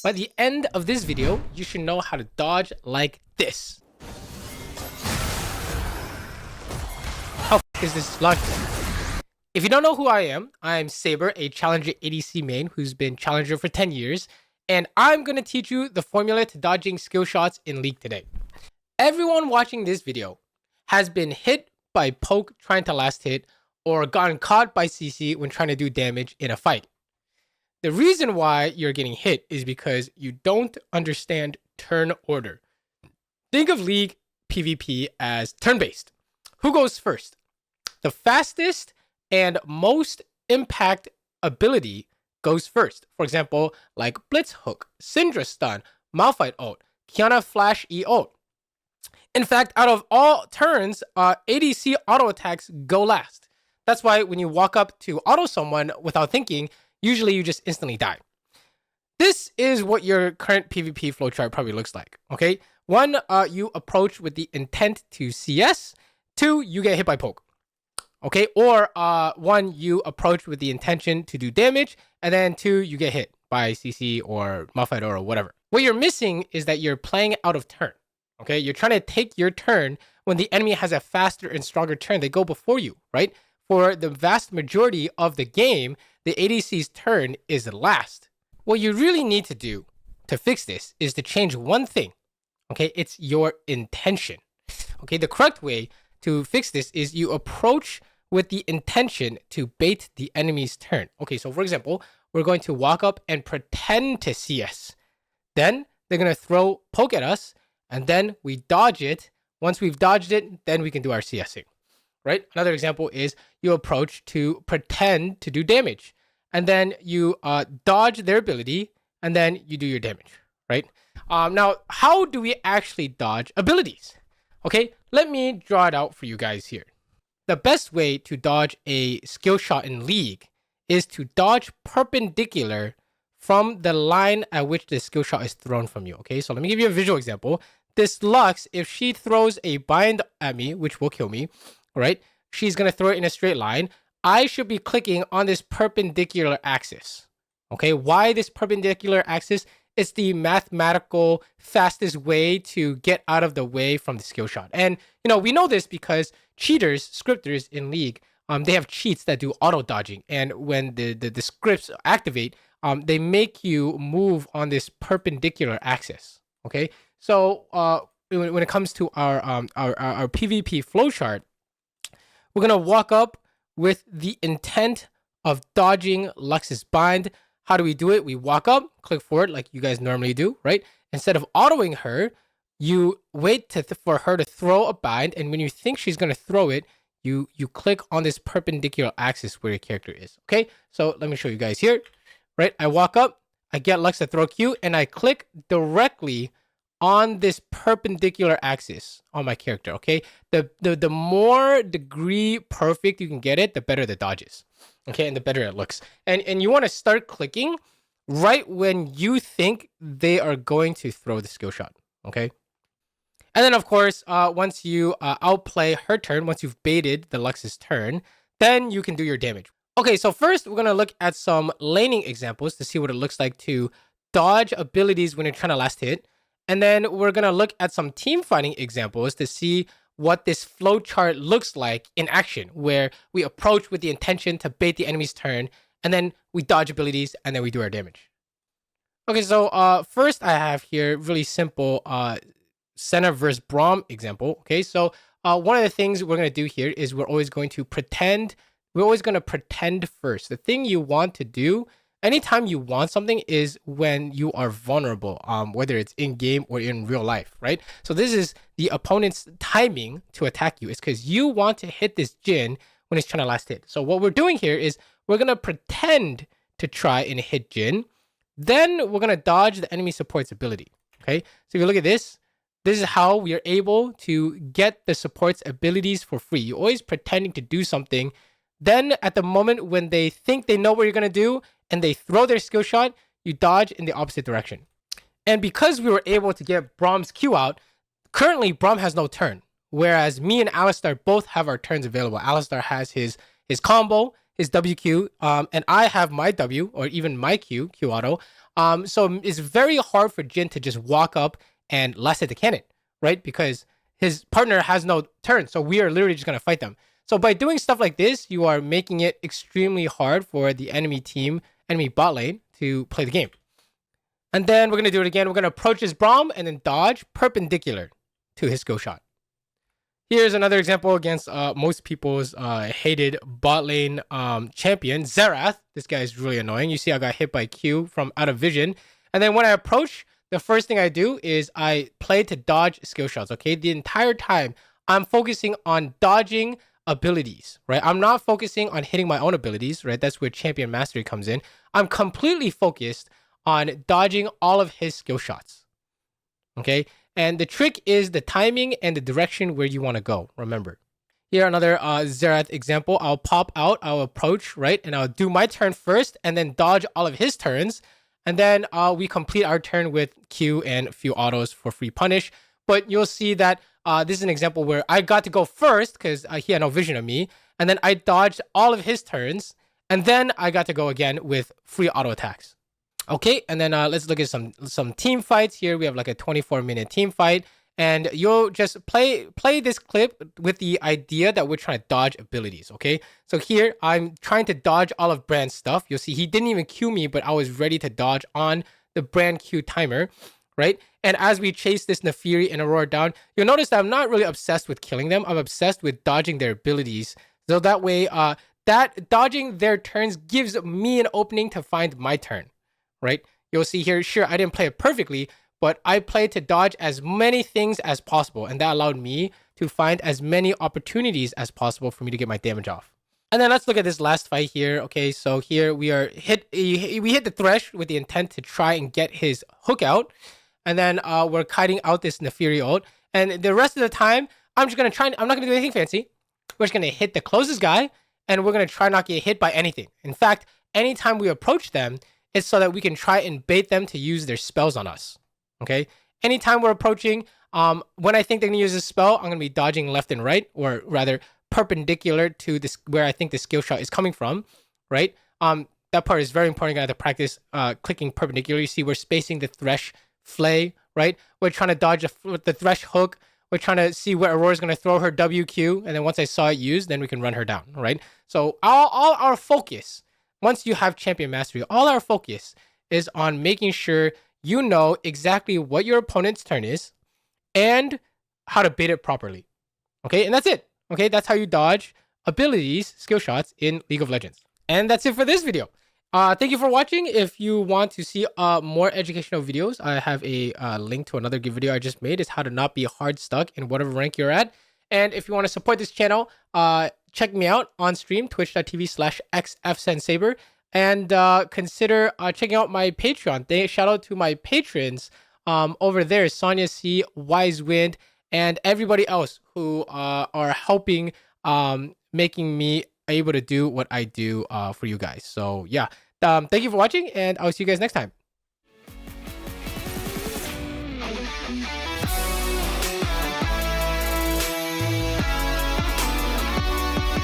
By the end of this video, you should know how to dodge like this. How is this logical? If you don't know who I am Saber, a Challenger ADC main who's been Challenger for 10 years, and I'm going to teach you the formula to dodging skill shots in League today. Everyone watching this video has been hit by poke trying to last hit or gotten caught by CC when trying to do damage in a fight. The reason why you're getting hit is because you don't understand turn order. Think of League PvP as turn-based. Who goes first? The fastest and most impact ability goes first. For example, like Blitz Hook, Syndra Stun, Malphite ult, Qiyana Flash E ult. In fact, out of all turns, ADC auto attacks go last. That's why when you walk up to auto someone without thinking, usually you just instantly die. This is what your current PvP flowchart probably looks like, okay? 1, you approach with the intent to CS. 2, you get hit by poke, okay? Or 1, you approach with the intention to do damage. And then 2, you get hit by CC or Malphite or whatever. What you're missing is that you're playing out of turn, okay? You're trying to take your turn when the enemy has a faster and stronger turn. They go before you, right? For the vast majority of the game, the ADC's turn is last. What you really need to do to fix this is to change one thing, okay? It's your intention, okay? The correct way to fix this is you approach with the intention to bait the enemy's turn. Okay, so for example, we're going to walk up and pretend to CS. Then they're going to throw poke at us, and then we dodge it. Once we've dodged it, then we can do our CSing. Right? Another example is you approach to pretend to do damage, and then you dodge their ability, and then you do your damage, right? Now, how do we actually dodge abilities? Okay, let me draw it out for you guys here. The best way to dodge a skill shot in League is to dodge perpendicular from the line at which the skill shot is thrown from you. Okay, so let me give you a visual example. This Lux, if she throws a bind at me, which will kill me, right? She's going to throw it in a straight line. I should be clicking on this perpendicular axis. Okay, why this perpendicular axis? It's the mathematical fastest way to get out of the way from the skill shot. And, you know, we know this because cheaters, scripters in League, they have cheats that do auto dodging. And when the scripts activate, they make you move on this perpendicular axis. Okay, so when it comes to our PvP flowchart, we're going to walk up with the intent of dodging Lux's bind. How do we do it? We walk up, click forward like you guys normally do, right? Instead of autoing her, you wait for her to throw a bind. And when you think she's going to throw it, you click on this perpendicular axis where your character is. Okay, so let me show you guys here, right? I walk up, I get Lux to throw Q, and I click directly on this perpendicular axis on my character, okay? The more degree perfect you can get it, the better the dodge is, okay? And the better it looks. And you want to start clicking right when you think they are going to throw the skill shot, okay? And then, of course, once you outplay her turn, once you've baited the Lux's turn, then you can do your damage. Okay, so first, we're going to look at some laning examples to see what it looks like to dodge abilities when you're trying to last hit. And then we're going to look at some team fighting examples to see what this flowchart looks like in action, where we approach with the intention to bait the enemy's turn, and then we dodge abilities, and then we do our damage. Okay, so first I have here really simple Senna versus Braum example. Okay, so one of the things we're going to do here is we're always going to pretend first. The thing you want to do anytime you want something is when you are vulnerable, whether it's in game or in real life, right? So this is the opponent's timing to attack you. It's because you want to hit this Jhin when it's trying to last hit. So what we're doing here is we're going to pretend to try and hit Jhin. Then we're going to dodge the enemy support's ability, okay? So if you look at this, this is how we are able to get the support's abilities for free. You're always pretending to do something. Then at the moment when they think they know what you're going to do, and they throw their skill shot, you dodge in the opposite direction. And because we were able to get Braum's Q out, currently Braum has no turn. Whereas me and Alistar both have our turns available. Alistar has his combo, his WQ, and I have my W or even my Q auto. So it's very hard for Jin to just walk up and last hit the cannon, right? Because his partner has no turn, so we are literally just gonna fight them. So by doing stuff like this, you are making it extremely hard for the enemy bot lane to play the game. And then we're gonna do it again. We're gonna approach his Braum and then dodge perpendicular to his skill shot. Here's another example against most people's hated bot lane champion, Xerath. This guy is really annoying. You see I got hit by Q from out of vision. And then when I approach, the first thing I do is I play to dodge skill shots, okay? The entire time, I'm focusing on dodging abilities, right? I'm not focusing on hitting my own abilities, right? That's where champion mastery comes in. I'm completely focused on dodging all of his skill shots, okay? And the trick is the timing and the direction where you want to go, remember. Here, another Xerath example. I'll pop out, I'll approach, right? And I'll do my turn first and then dodge all of his turns. And then we complete our turn with Q and a few autos for free punish. But you'll see that this is an example where I got to go first because he had no vision of me. And then I dodged all of his turns. And then I got to go again with free auto attacks. Okay, and then let's look at some team fights. Here we have like a 24-minute team fight. And you'll just play this clip with the idea that we're trying to dodge abilities, okay? So here, I'm trying to dodge all of Brand's stuff. You'll see he didn't even Q me, but I was ready to dodge on the Brand Q timer, right? And as we chase this Nefiri and Aurora down, you'll notice that I'm not really obsessed with killing them. I'm obsessed with dodging their abilities. So that way, that dodging their turns gives me an opening to find my turn, right? You'll see here, sure, I didn't play it perfectly, but I played to dodge as many things as possible, and that allowed me to find as many opportunities as possible for me to get my damage off. And then let's look at this last fight here. Okay, so here we hit the thresh with the intent to try and get his hook out, and then we're kiting out this Nefiri ult. And the rest of the time, I'm not gonna do anything fancy. We're just gonna hit the closest guy, and we're gonna try not get hit by anything. In fact, anytime we approach them, it's so that we can try and bait them to use their spells on us. Okay, anytime we're approaching, when I think they're gonna use this spell, I'm gonna be dodging left and right, or rather perpendicular to this where I think the skill shot is coming from, right? That part is very important. You're gonna have to practice clicking perpendicular. You see, we're spacing the thresh flay, right? We're trying to dodge with the thresh hook. We're trying to see where Aurora's gonna throw her WQ, and then once I saw it used, then we can run her down, right? So all our focus, once you have champion mastery, all our focus is on making sure you know exactly what your opponent's turn is and how to bait it properly. Okay, and that's it. Okay, that's how you dodge abilities, skill shots in League of Legends. And that's it for this video. Thank you for watching. If you want to see more educational videos, I have a link to another good video I just made. It's how to not be hard stuck in whatever rank you're at. And if you want to support this channel, check me out on stream, twitch.tv/xFSN Saber. And consider checking out my Patreon. Shout out to my patrons over there, Sonia C, Wise Wind, and everybody else who are helping making me able to do what I do for you guys. So yeah, thank you for watching, and I'll see you guys next time.